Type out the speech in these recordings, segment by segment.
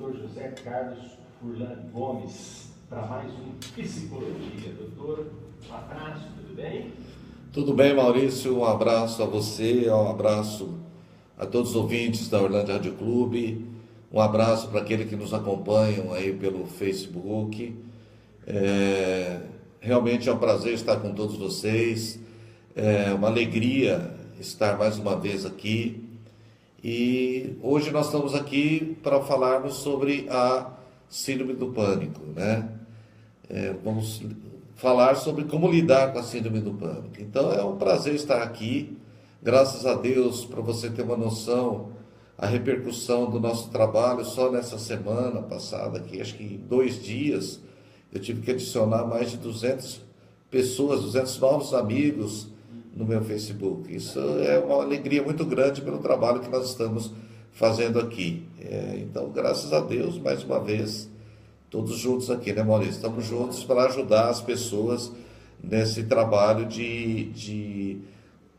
Doutor José Carlos Furlan Gomes, para mais um Psicologia. Doutor, um abraço, tudo bem? Tudo bem, Maurício, um abraço a você, um abraço a todos os ouvintes da Orlândia Rádio Clube, um abraço para aqueles que nos acompanham aí pelo Facebook. Realmente é um prazer estar com todos vocês, é uma alegria estar mais uma vez aqui. E hoje nós estamos aqui para falarmos sobre a síndrome do pânico, né? Vamos falar sobre como lidar com a síndrome do pânico. Então é um prazer estar aqui, graças a Deus, para você ter uma noção, a repercussão do nosso trabalho só nessa semana passada, aqui, acho que em 2 dias, eu tive que adicionar mais de 200 pessoas, 200 novos amigos no meu Facebook. Isso é uma alegria muito grande pelo trabalho que nós estamos fazendo aqui. Então, graças a Deus, mais uma vez, todos juntos aqui, né, Maurício? Estamos juntos para ajudar as pessoas nesse trabalho de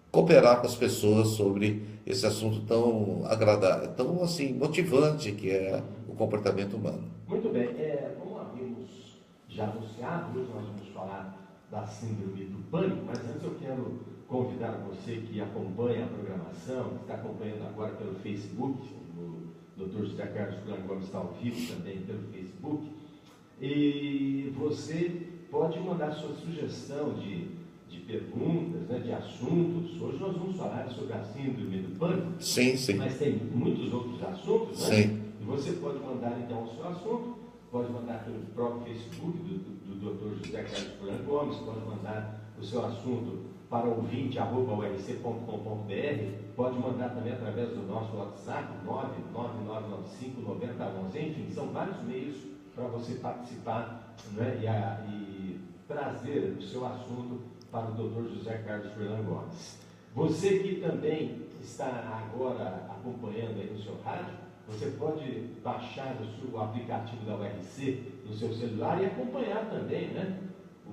cooperar com as pessoas sobre esse assunto tão agradável, tão assim, motivante que é o comportamento humano. Muito bem. Como havíamos já anunciado, hoje nós vamos falar da síndrome do pânico, mas antes eu quero convidar você que acompanha a programação, que está acompanhando agora pelo Facebook, o Dr. José Carlos Furlan Gomes está ao vivo também pelo Facebook, e você pode mandar sua sugestão de perguntas, né, de assuntos. Hoje nós vamos falar sobre a síndrome do pânico, Sim. mas tem muitos outros assuntos, né? Sim. E você pode mandar então o seu assunto, pode mandar pelo próprio Facebook do Dr. José Carlos Furlan Gomes, pode mandar o seu assunto para ouvinte@urc.com.br, pode mandar também através do nosso WhatsApp, 999959011, enfim, são vários meios para você participar, né, e trazer o seu assunto para o Dr. José Carlos Furlan Gomes. Você que também está agora acompanhando aí no seu rádio, você pode baixar o aplicativo da URC no seu celular e acompanhar também, né,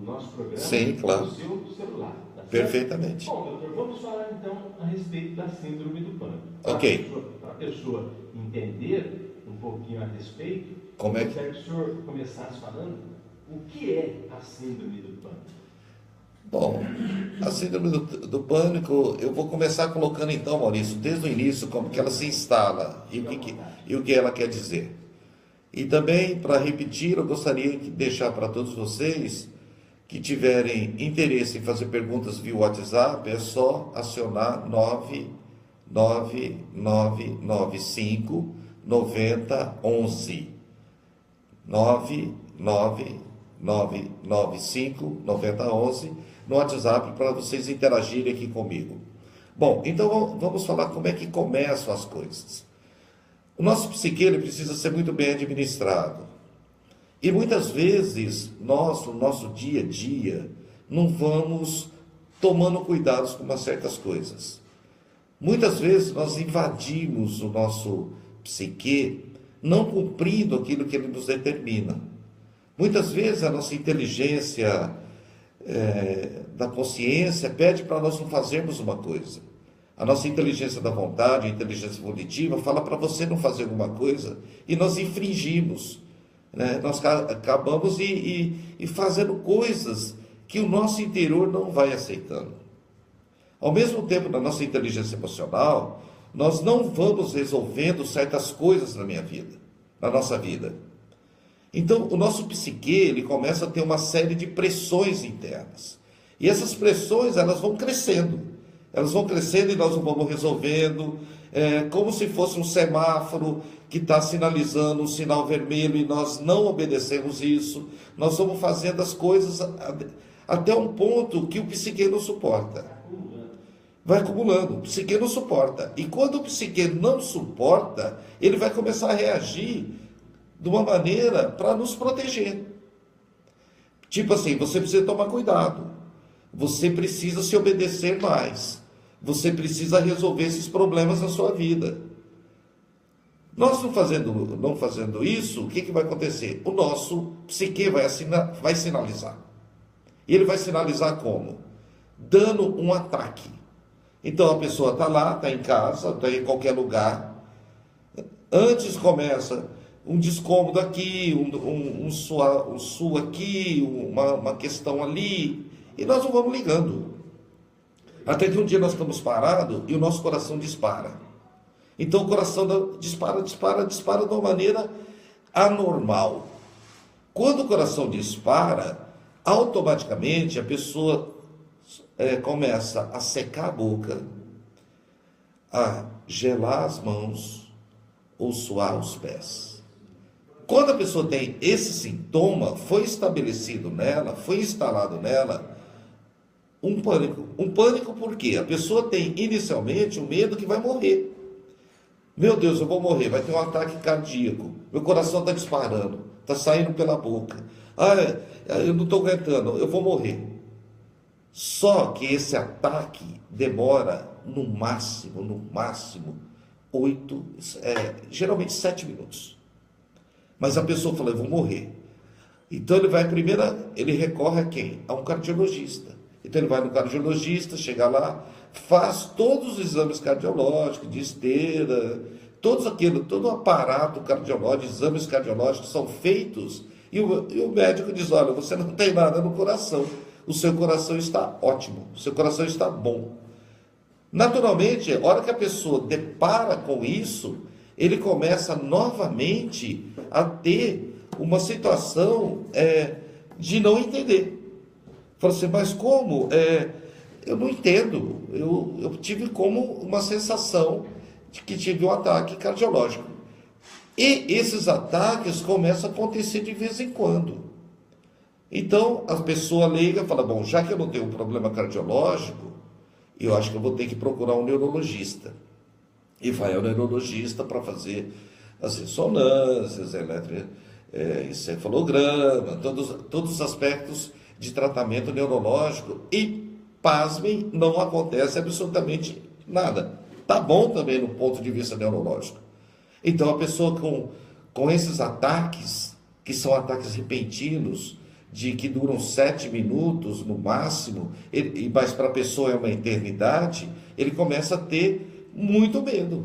o nosso programa. Sim, claro. No seu celular. Tá certo? Perfeitamente. Bom, doutor, vamos falar então a respeito da síndrome do pânico. Ok. Para a pessoa entender um pouquinho a respeito, Como é que... eu gostaria que o senhor começasse falando o que é a síndrome do pânico. Bom, a síndrome do pânico, eu vou começar colocando então, Maurício, desde o início, como que ela se instala e o que ela quer dizer. E também, para repetir, eu gostaria de deixar para todos vocês que tiverem interesse em fazer perguntas via WhatsApp, é só acionar 99995 9011. 99995 9011 no WhatsApp para vocês interagirem aqui comigo. Bom, então vamos falar como é que começam as coisas. O nosso psique ele precisa ser muito bem administrado. E muitas vezes nós, no nosso dia a dia, não vamos tomando cuidados com umas certas coisas. Muitas vezes nós invadimos o nosso psique não cumprindo aquilo que ele nos determina. Muitas vezes a nossa inteligência da consciência pede para nós não fazermos uma coisa. A nossa inteligência da vontade, a inteligência volitiva, fala para você não fazer alguma coisa e nós infringimos. Né? Nós acabamos fazendo coisas que o nosso interior não vai aceitando. Ao mesmo tempo, na nossa inteligência emocional, nós não vamos resolvendo certas coisas na nossa vida. Então, o nosso psique, ele começa a ter uma série de pressões internas. E essas pressões, elas vão crescendo. Elas vão crescendo e nós vamos resolvendo, como se fosse um semáforo que está sinalizando um sinal vermelho e nós não obedecemos isso. Nós vamos fazendo as coisas até um ponto que o psique não suporta. Vai acumulando, o psique não suporta. E quando o psique não suporta, ele vai começar a reagir de uma maneira para nos proteger. Tipo assim, você precisa tomar cuidado. Você precisa se obedecer mais. Você precisa resolver esses problemas na sua vida. Nós não fazendo isso, o que vai acontecer? O nosso psique vai sinalizar. E ele vai sinalizar como? Dando um ataque. Então a pessoa está lá, está em casa, está em qualquer lugar. Antes começa um descômodo aqui, um sul aqui, uma questão ali, e nós não vamos ligando. Até que um dia nós estamos parados e o nosso coração dispara. Então o coração dispara de uma maneira anormal. Quando o coração dispara, automaticamente a pessoa começa a secar a boca, a gelar as mãos ou suar os pés. Quando a pessoa tem esse sintoma, foi estabelecido nela, foi instalado nela um pânico. Um pânico por quê? A pessoa tem inicialmente o medo que vai morrer. Meu Deus, eu vou morrer, vai ter um ataque cardíaco, meu coração está disparando, está saindo pela boca. Eu não estou aguentando, eu vou morrer. Só que esse ataque demora no máximo, 8, geralmente 7 minutos. Mas a pessoa fala, eu vou morrer. Então ele recorre a quem? A um cardiologista. Então ele vai no cardiologista, chega lá, faz todos os exames cardiológicos, de esteira, todo o aparato cardiológico, exames cardiológicos são feitos, e o médico diz, olha, você não tem nada no coração, o seu coração está ótimo, o seu coração está bom. Naturalmente, a hora que a pessoa depara com isso, ele começa novamente a ter uma situação de não entender. Fala assim, mas como? Eu não entendo. Eu tive como uma sensação de que tive um ataque cardiológico. E esses ataques começam a acontecer de vez em quando. Então, a pessoa leiga fala, bom, já que eu não tenho um problema cardiológico, eu acho que eu vou ter que procurar um neurologista. E vai ao neurologista para fazer as ressonâncias, encefalograma, todos os aspectos de tratamento neurológico, e, pasmem, não acontece absolutamente nada. Tá bom também no ponto de vista neurológico. Então, a pessoa com esses ataques, que são ataques repentinos, que duram 7 minutos no máximo, mas para a pessoa é uma eternidade, ele começa a ter muito medo.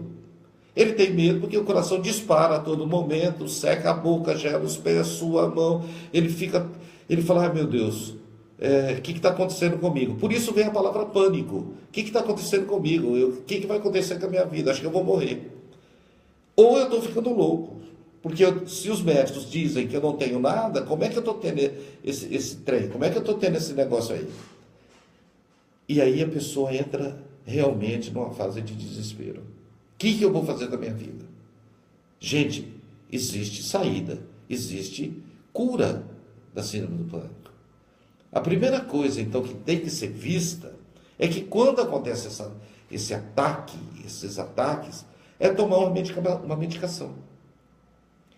Ele tem medo porque o coração dispara a todo momento, seca a boca, gela os pés, sua a mão, ele fala, meu Deus, o que está acontecendo comigo? Por isso vem a palavra pânico. O que está acontecendo comigo? O que vai acontecer com a minha vida? Acho que eu vou morrer. Ou eu estou ficando louco. Porque se os médicos dizem que eu não tenho nada, como é que eu estou tendo esse trem? Como é que eu estou tendo esse negócio aí? E aí a pessoa entra realmente numa fase de desespero. O que eu vou fazer da minha vida? Gente, existe saída, existe cura da síndrome do pânico. A primeira coisa, então, que tem que ser vista é que quando acontece esses ataques, é tomar uma medicação.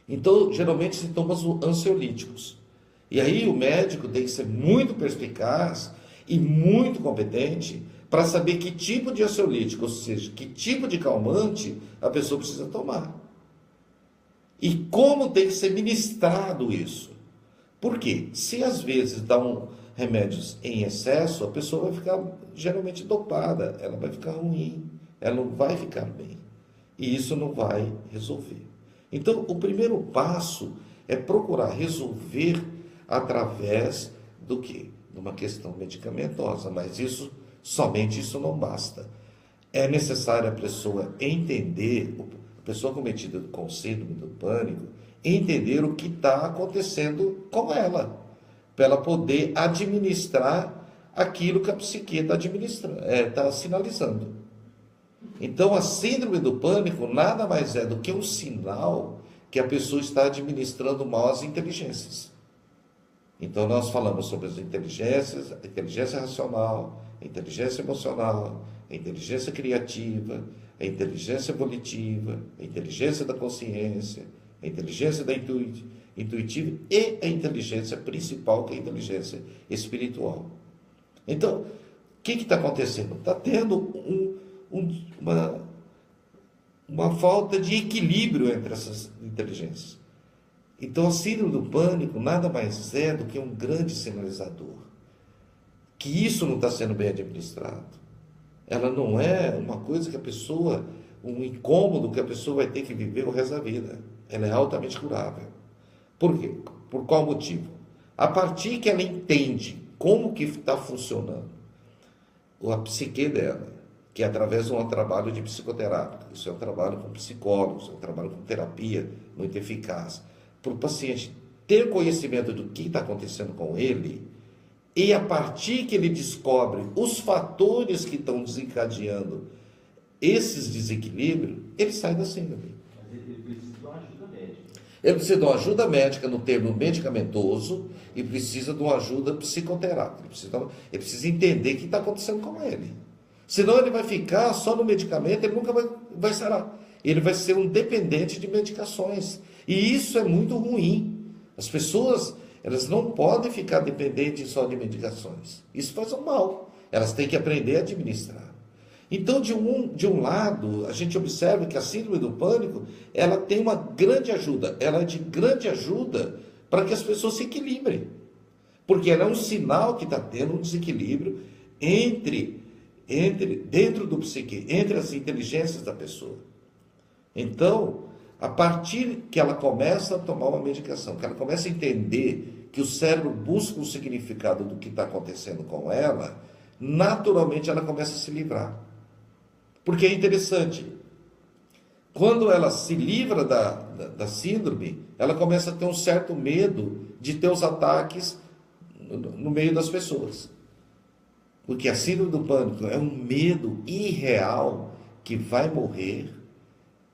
Então, geralmente, sintomas ansiolíticos. E aí o médico tem que ser muito perspicaz e muito competente para saber que tipo de ansiolítico, ou seja, que tipo de calmante a pessoa precisa tomar. E como tem que ser ministrado isso. Por quê? Se às vezes dão remédios em excesso, a pessoa vai ficar geralmente dopada, ela vai ficar ruim, ela não vai ficar bem. E isso não vai resolver. Então, o primeiro passo é procurar resolver através do quê? De uma questão medicamentosa, mas somente isso não basta. É necessário a pessoa entender, a pessoa cometida com síndrome do pânico, entender o que está acontecendo com ela, para ela poder administrar aquilo que a psique está sinalizando. Então, a síndrome do pânico nada mais é do que um sinal que a pessoa está administrando mal as inteligências. Então, nós falamos sobre as inteligências, a inteligência racional, a inteligência emocional, a inteligência criativa, a inteligência volitiva, a inteligência da consciência, a inteligência da intuitiva e a inteligência principal, que é a inteligência espiritual. Então, o que está acontecendo? Está tendo uma falta de equilíbrio entre essas inteligências. Então, a síndrome do pânico nada mais é do que um grande sinalizador. Que isso não está sendo bem administrado. Ela não é uma coisa que a pessoa, um incômodo que a pessoa vai ter que viver o resto da vida. ela é altamente curável. Por quê? Por qual motivo? A partir que ela entende como que está funcionando a psique dela, que é através de um trabalho de psicoterápico, isso é um trabalho com psicólogos, é um trabalho com terapia muito eficaz, para o paciente ter conhecimento do que está acontecendo com ele, e a partir que ele descobre os fatores que estão desencadeando esses desequilíbrios, ele sai da síndrome. Mas ele precisa de uma ajuda médica. Ele precisa de uma ajuda médica no termo medicamentoso e precisa de uma ajuda psicoterápica. Ele precisa entender o que está acontecendo com ele. Senão ele vai ficar só no medicamento, ele nunca vai sarar. Ele vai ser um dependente de medicações. E isso é muito ruim. As pessoas, elas não podem ficar dependentes só de medicações. Isso faz um mal. Elas têm que aprender a administrar. Então, de um lado, a gente observa que a síndrome do pânico, ela tem uma grande ajuda. Ela é de grande ajuda para que as pessoas se equilibrem. Porque ela é um sinal que está tendo um desequilíbrio dentro do psique, entre as inteligências da pessoa. Então, a partir que ela começa a tomar uma medicação, que ela começa a entender que o cérebro busca um significado do que está acontecendo com ela, naturalmente ela começa a se livrar. Porque é interessante, quando ela se livra da síndrome, ela começa a ter um certo medo de ter os ataques no meio das pessoas. Porque a síndrome do pânico é um medo irreal que vai morrer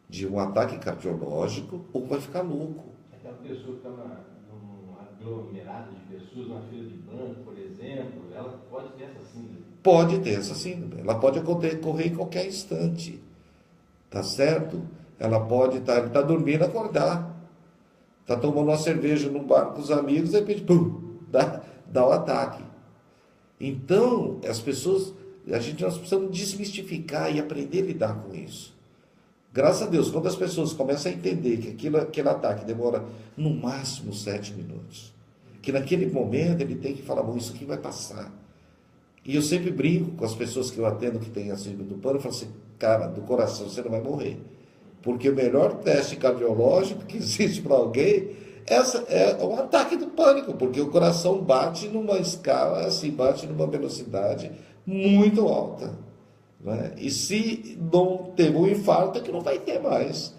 de um ataque cardiológico ou vai ficar louco. Aquela pessoa que está num aglomerado de pessoas, numa fila de banco, por exemplo, ela pode ter essa síndrome. Pode ter essa síndrome. Ela pode ocorrer em qualquer instante. Tá certo? Ela pode estar, ele está dormindo, acordar. Está tomando uma cerveja num bar com os amigos, de repente, pum, dá um ataque. Então, as pessoas, nós precisamos desmistificar e aprender a lidar com isso. Graças a Deus, quando as pessoas começam a entender que aquele ataque demora no máximo 7 minutos, que naquele momento ele tem que falar, bom, isso aqui vai passar. E eu sempre brinco com as pessoas que eu atendo que têm a síndrome do pânico, eu falo assim, cara, do coração você não vai morrer. Porque o melhor teste cardiológico que existe para alguém é um ataque do pânico, porque o coração bate numa escala, assim, bate numa velocidade muito alta. Né? E se não teve um infarto, é que não vai ter mais.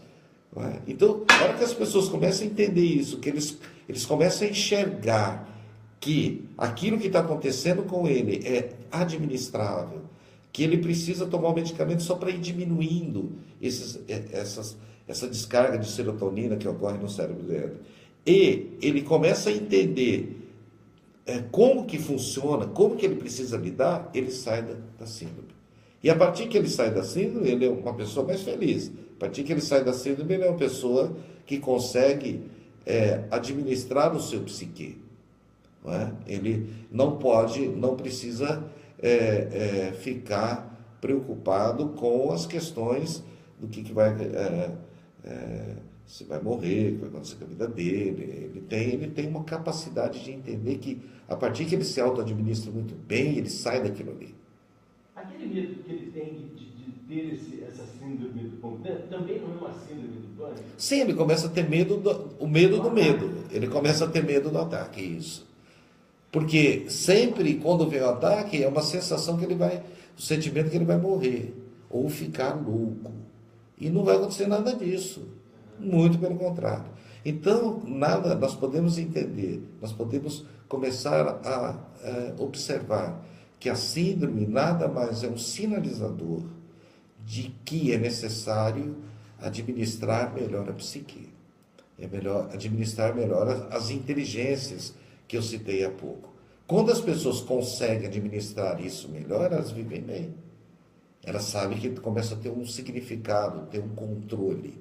Né? Então, na hora que as pessoas começam a entender isso, que eles começam a enxergar que aquilo que está acontecendo com ele é administrável, que ele precisa tomar o medicamento só para ir diminuindo essa descarga de serotonina que ocorre no cérebro dele. E ele começa a entender como que funciona, como que ele precisa lidar, ele sai da síndrome. E a partir que ele sai da síndrome, ele é uma pessoa mais feliz. A partir que ele sai da síndrome, ele é uma pessoa que consegue administrar o seu psique. Não é? Ele não precisa ficar preocupado com as questões do que vai... se vai morrer, o que vai acontecer com a vida dele. Ele tem uma capacidade de entender que, a partir que ele se auto-administra muito bem, ele sai daquilo ali. Aquele medo que ele tem de ter essa síndrome do pânico, também não é uma síndrome do pânico? Sim, ele começa a ter medo do medo. Ele começa a ter medo do ataque, isso. Porque sempre, quando vem o ataque, é uma sensação que o sentimento que ele vai morrer, ou ficar louco. E não vai acontecer nada disso. Muito pelo contrário. Então, nós podemos entender, nós podemos começar a observar que a síndrome nada mais é um sinalizador de que é necessário administrar melhor a psique. É melhor administrar melhor as inteligências que eu citei há pouco. Quando as pessoas conseguem administrar isso melhor, elas vivem bem. Elas sabem que começa a ter um significado, ter um controle.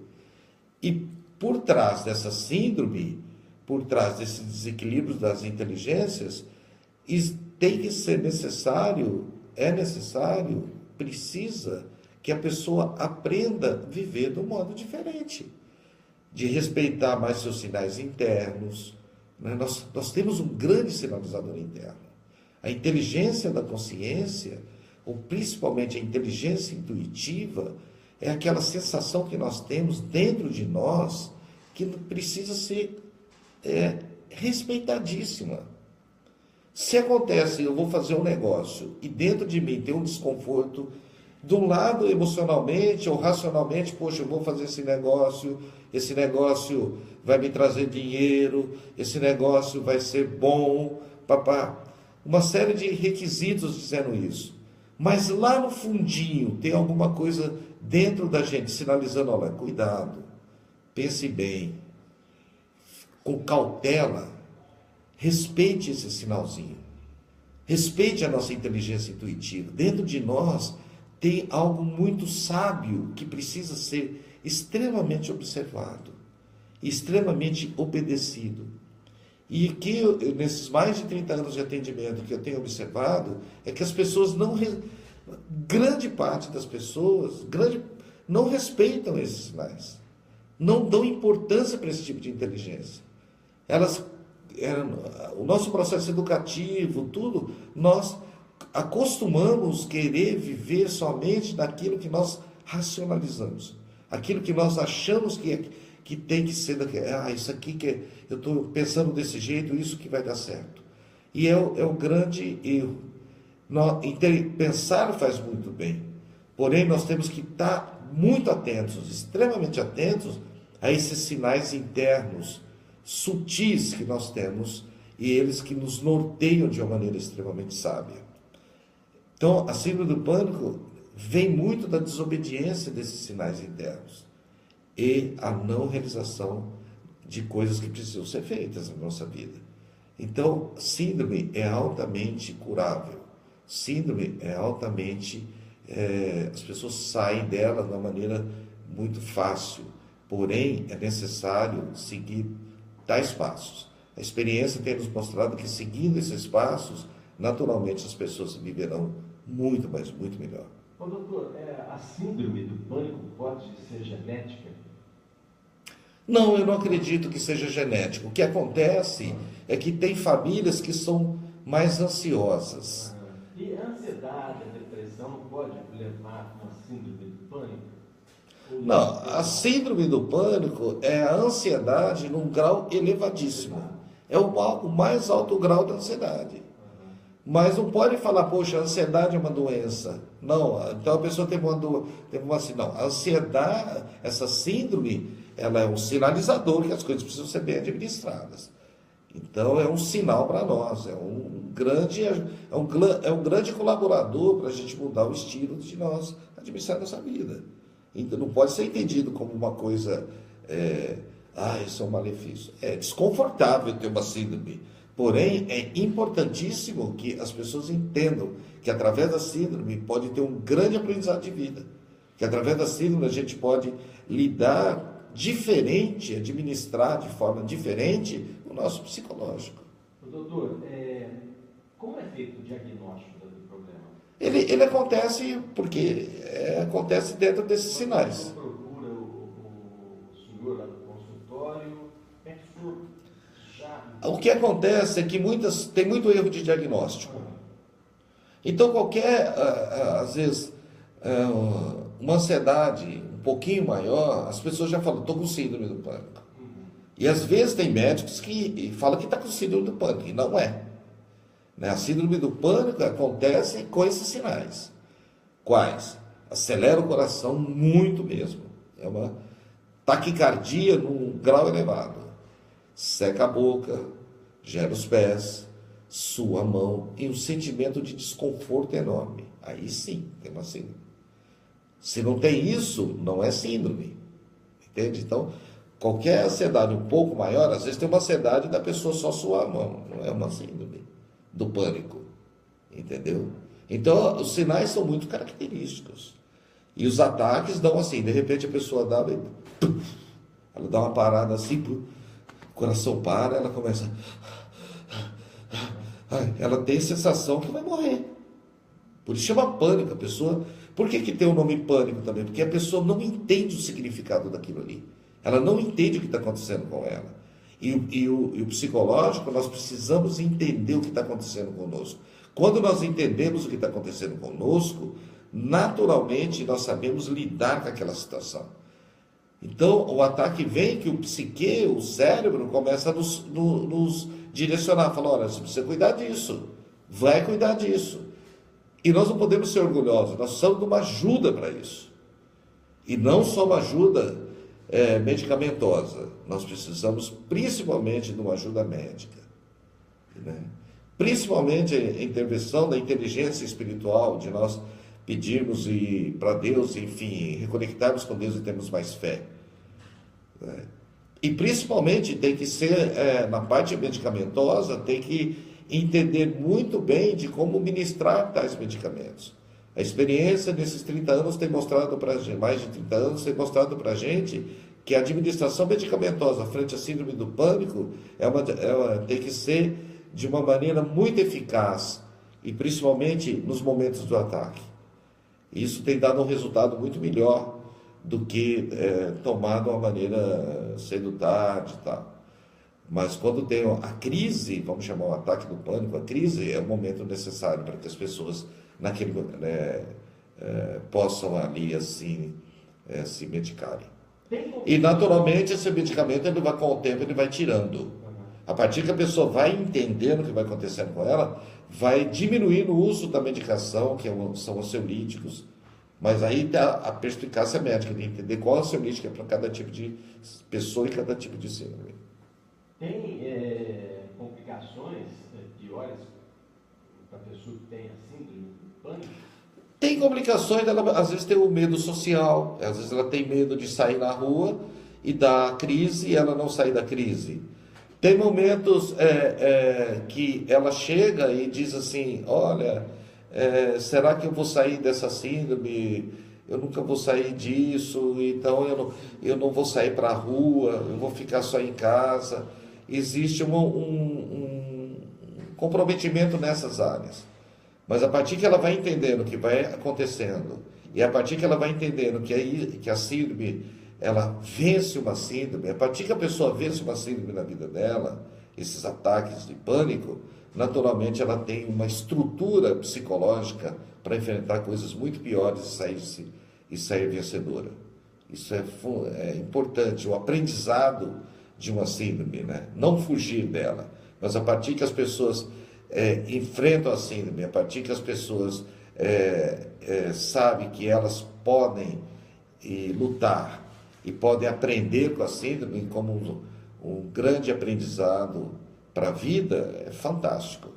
E por trás dessa síndrome, por trás desses desequilíbrios das inteligências, tem que ser necessário, precisa que a pessoa aprenda a viver de um modo diferente, de respeitar mais seus sinais internos. Né? Nós temos um grande sinalizador interno. A inteligência da consciência, ou principalmente a inteligência intuitiva, é aquela sensação que nós temos dentro de nós que precisa ser respeitadíssima. Se acontece, eu vou fazer um negócio e dentro de mim tem um desconforto, de um lado emocionalmente ou racionalmente, poxa, eu vou fazer esse negócio vai me trazer dinheiro, esse negócio vai ser bom, papá. Uma série de requisitos dizendo isso. Mas lá no fundinho tem alguma coisa dentro da gente sinalizando, olha, cuidado, pense bem, com cautela, respeite esse sinalzinho, respeite a nossa inteligência intuitiva. Dentro de nós tem algo muito sábio que precisa ser extremamente observado, extremamente obedecido. E que nesses mais de 30 anos de atendimento que eu tenho observado, é que as pessoas grande parte das pessoas, não respeitam esses sinais. Não dão importância para esse tipo de inteligência. O nosso processo educativo, tudo, nós acostumamos querer viver somente naquilo que nós racionalizamos. Aquilo que nós achamos que tem que ser isso aqui eu estou pensando desse jeito, isso que vai dar certo. E é o grande erro. Pensar faz muito bem, porém nós temos que estar muito atentos, extremamente atentos a esses sinais internos, sutis que nós temos, e eles que nos norteiam de uma maneira extremamente sábia. Então, a síndrome do pânico vem muito da desobediência desses sinais internos e a não realização de coisas que precisam ser feitas na nossa vida. Então, síndrome é altamente curável. Síndrome é altamente... as pessoas saem dela de uma maneira muito fácil. Porém, é necessário seguir tais passos. A experiência tem nos mostrado que, seguindo esses passos, naturalmente as pessoas viverão muito, mas muito melhor. Ô, doutor, a síndrome do pânico pode ser genética? Não, eu não acredito que seja genético. O que acontece é que tem famílias que são mais ansiosas. E a ansiedade, a depressão não pode levar a uma síndrome do pânico? Não, a síndrome do pânico é a ansiedade num grau elevadíssimo. É o mais alto grau da ansiedade. Mas não pode falar, poxa, a ansiedade é uma doença. Não, então a pessoa tem uma assim, não. A ansiedade, essa síndrome, ela é um sinalizador que as coisas precisam ser bem administradas. Então é um sinal para nós, é um grande colaborador para a gente mudar o estilo de nós administrar nossa vida. Então não pode ser entendido como uma coisa, isso é um malefício. É desconfortável ter uma síndrome, porém é importantíssimo que as pessoas entendam que através da síndrome pode ter um grande aprendizado de vida, que através da síndrome a gente pode lidar diferente, administrar de forma diferente o nosso psicológico. Doutor, como é feito o diagnóstico do problema? Ele acontece porque acontece dentro desses sinais. Você procura o senhor lá no consultório, é que o senhor já... O que acontece é que tem muito erro de diagnóstico. Então às vezes, uma ansiedade um pouquinho maior, as pessoas já falam, estou com síndrome do pânico. E às vezes tem médicos que falam que está com síndrome do pânico, e não é. A síndrome do pânico acontece com esses sinais. Quais? Acelera o coração muito mesmo. É uma taquicardia num grau elevado. Seca a boca, gera os pés, sua a mão, e um sentimento de desconforto enorme. Aí sim, tem uma síndrome. Se não tem isso, não é síndrome. Entende? Então, qualquer ansiedade um pouco maior, às vezes tem uma ansiedade da pessoa só suar a mão. Não é uma síndrome do pânico. Entendeu? Então, os sinais são muito característicos. E os ataques dão assim, de repente a pessoa ela dá uma parada assim, o coração para, ela começa... Ela tem a sensação que vai morrer. Por isso chama pânico a pessoa. Por que tem o nome pânico também? Porque a pessoa não entende o significado daquilo ali. Ela não entende o que está acontecendo com ela. E o psicológico, nós precisamos entender o que está acontecendo conosco. Quando nós entendemos o que está acontecendo conosco, naturalmente nós sabemos lidar com aquela situação. Então, o ataque vem que o psique, o cérebro, começa a nos direcionar. Fala, olha, você precisa cuidar disso. Vai cuidar disso. E nós não podemos ser orgulhosos. Nós precisamos de uma ajuda para isso. E não só uma ajuda medicamentosa. Nós precisamos principalmente de uma ajuda médica. Né? Principalmente a intervenção da inteligência espiritual, de nós pedirmos para Deus, enfim, reconectarmos com Deus e termos mais fé. Né? E principalmente tem que ser, na parte medicamentosa, tem que entender muito bem de como ministrar tais medicamentos. A experiência nesses 30 anos tem mostrado para a gente, mais de 30 anos, tem mostrado para a gente que a administração medicamentosa frente à síndrome do pânico tem que ser de uma maneira muito eficaz, e principalmente nos momentos do ataque. Isso tem dado um resultado muito melhor do que tomar de uma maneira cedo tarde e tal. Mas quando tem a crise, vamos chamar o ataque do pânico, a crise é o momento necessário para que as pessoas possam ali assim se medicarem. E naturalmente esse medicamento, ele vai, com o tempo, ele vai tirando. A partir que a pessoa vai entendendo o que vai acontecendo com ela, vai diminuir o uso da medicação, são ansiolíticos, mas aí está a perspicácia médica de entender qual ansiolítico é para cada tipo de pessoa e cada tipo de síndrome. Tem complicações piores para a pessoa que tem a síndrome do pânico? Tem complicações, ela às vezes tem o medo social, às vezes ela tem medo de sair na rua e da crise e ela não sair da crise. Tem momentos que ela chega e diz assim, olha, será que eu vou sair dessa síndrome? Eu nunca vou sair disso, então eu não vou sair para a rua, eu vou ficar só em casa. Existe um comprometimento nessas áreas. Mas a partir que ela vai entendendo o que vai acontecendo, e a partir que ela vai entendendo que a síndrome, ela vence uma síndrome, a partir que a pessoa vence uma síndrome na vida dela, esses ataques de pânico, naturalmente ela tem uma estrutura psicológica para enfrentar coisas muito piores e sair vencedora. Isso é importante, o aprendizado de uma síndrome, né? Não fugir dela, mas a partir que as pessoas enfrentam a síndrome, a partir que as pessoas sabem que elas podem lutar e podem aprender com a síndrome como um grande aprendizado para a vida, é fantástico.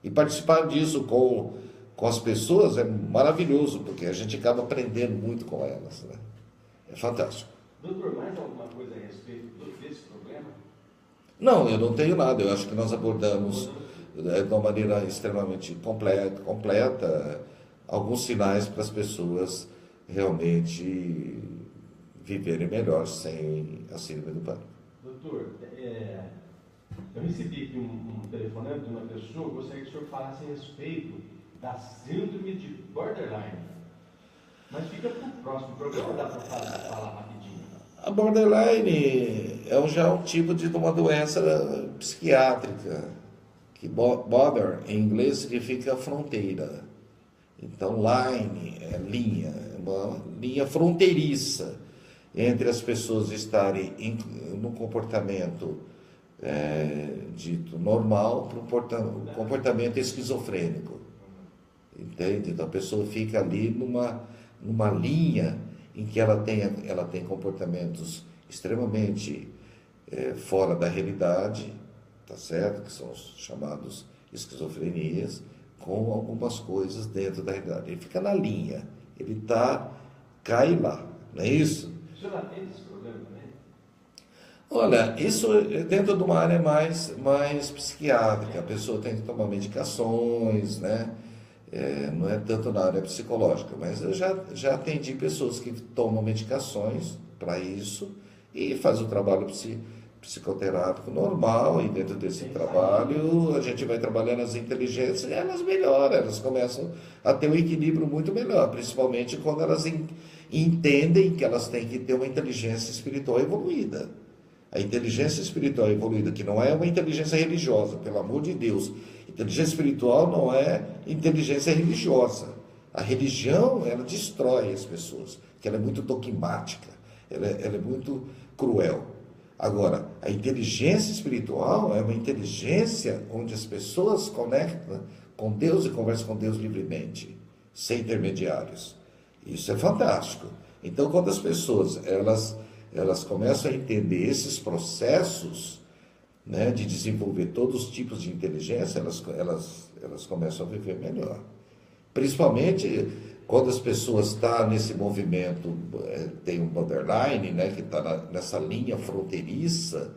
E participar disso com as pessoas é maravilhoso, porque a gente acaba aprendendo muito com elas, né? É fantástico. Doutor, mais alguma coisa a respeito desse problema? Não, eu não tenho nada. Eu acho que nós abordamos de uma maneira extremamente completa alguns sinais para as pessoas realmente viverem melhor sem a síndrome do pânico. Doutor, eu recebi aqui um telefonema de uma pessoa, gostaria que o senhor falasse a respeito da síndrome de borderline. Mas fica para o próximo programa, dá para falar rapidinho. A borderline já um tipo de uma doença psiquiátrica, que border em inglês significa fronteira. Então, line é linha, uma linha fronteiriça entre as pessoas estarem num comportamento dito normal para um comportamento esquizofrênico. Entende? Então a pessoa fica ali numa linha em que ela tem comportamentos extremamente fora da realidade, tá certo? Que são os chamados esquizofrenias, com algumas coisas dentro da realidade. Ele fica na linha, ele cai lá, não é isso? O senhor atende esse problema também? Olha, isso é dentro de uma área mais psiquiátrica, a pessoa tem que tomar medicações, né? Não é tanto na área psicológica, mas eu já atendi pessoas que tomam medicações para isso e faz o trabalho psicoterápico normal, e dentro desse trabalho a gente vai trabalhando as inteligências e elas melhoram, elas começam a ter um equilíbrio muito melhor, principalmente quando elas entendem que elas têm que ter uma inteligência espiritual evoluída. A inteligência espiritual evoluída, que não é uma inteligência religiosa, pelo amor de Deus. Inteligência espiritual não é inteligência religiosa. A religião, ela destrói as pessoas, porque ela é muito dogmática. ela é muito cruel. Agora, a inteligência espiritual é uma inteligência onde as pessoas conectam com Deus e conversam com Deus livremente, sem intermediários. Isso é fantástico. Então, quando as pessoas elas começam a entender esses processos, né, de desenvolver todos os tipos de inteligência, elas começam a viver melhor. Principalmente quando as pessoas estão nesse movimento, tem um borderline, né, que está nessa linha fronteiriça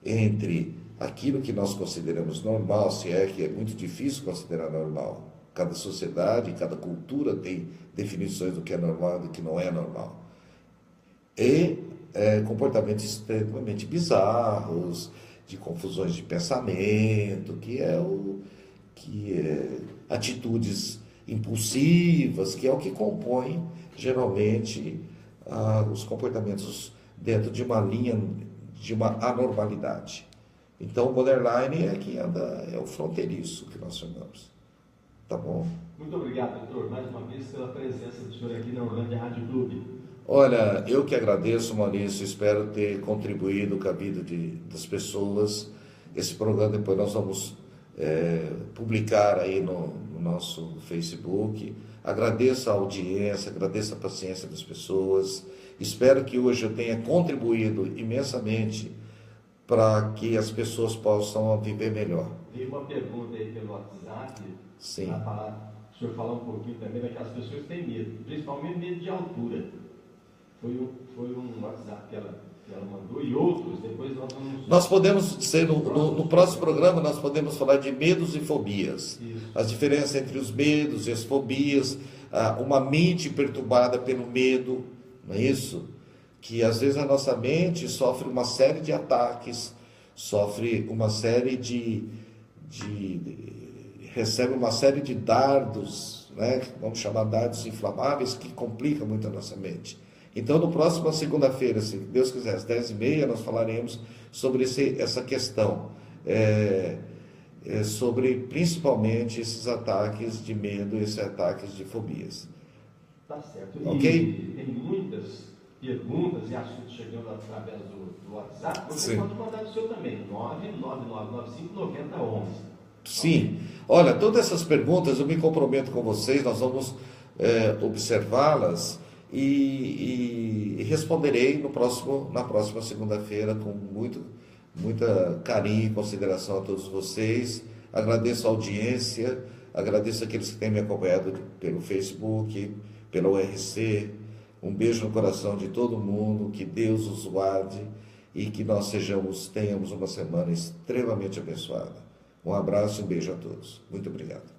entre aquilo que nós consideramos normal, se é que é muito difícil considerar normal. Cada sociedade, cada cultura tem definições do que é normal e do que não é normal. E comportamentos extremamente bizarros, de confusões de pensamento, que é atitudes impulsivas, que é o que compõe geralmente os comportamentos dentro de uma linha de uma anormalidade. Então o borderline é o fronteiriço que nós chamamos. Tá bom? Muito obrigado, doutor, mais uma vez pela presença do senhor aqui na Orlândia Rádio Clube. Olha, eu que agradeço, Maurício, espero ter contribuído com a vida das pessoas. Esse programa depois nós vamos publicar aí no nosso Facebook. Agradeço a audiência, agradeço a paciência das pessoas. Espero que hoje eu tenha contribuído imensamente para que as pessoas possam viver melhor. Veio uma pergunta aí pelo WhatsApp. Sim. Para o senhor falar um pouquinho também daquelas pessoas que têm medo, principalmente medo de altura. Foi um WhatsApp que ela mandou e outros, depois nós vamos... Nós podemos ser, no próximo programa, nós podemos falar de medos e fobias. Isso. As diferenças entre os medos e as fobias, uma mente perturbada pelo medo, não é isso? Que às vezes a nossa mente sofre uma série de ataques, sofre uma série recebe uma série de dardos, né? Vamos chamar dardos inflamáveis, que complicam muito a nossa mente. Então, no próximo segunda-feira, se Deus quiser, às 10h30, nós falaremos sobre essa questão, sobre principalmente esses ataques de medo, esses ataques de fobias. Tá certo. Ok? E tem muitas perguntas e assuntos chegando através do WhatsApp. Você pode mandar o seu também, 999959011. Sim. Olha, todas essas perguntas eu me comprometo com vocês, nós vamos observá-las e responderei na próxima segunda-feira com muita carinho e consideração a todos vocês. Agradeço a audiência, agradeço aqueles que têm me acompanhado pelo Facebook, pela URC. Um beijo no coração de todo mundo, que Deus os guarde e que nós tenhamos uma semana extremamente abençoada. Um abraço e um beijo a todos. Muito obrigado.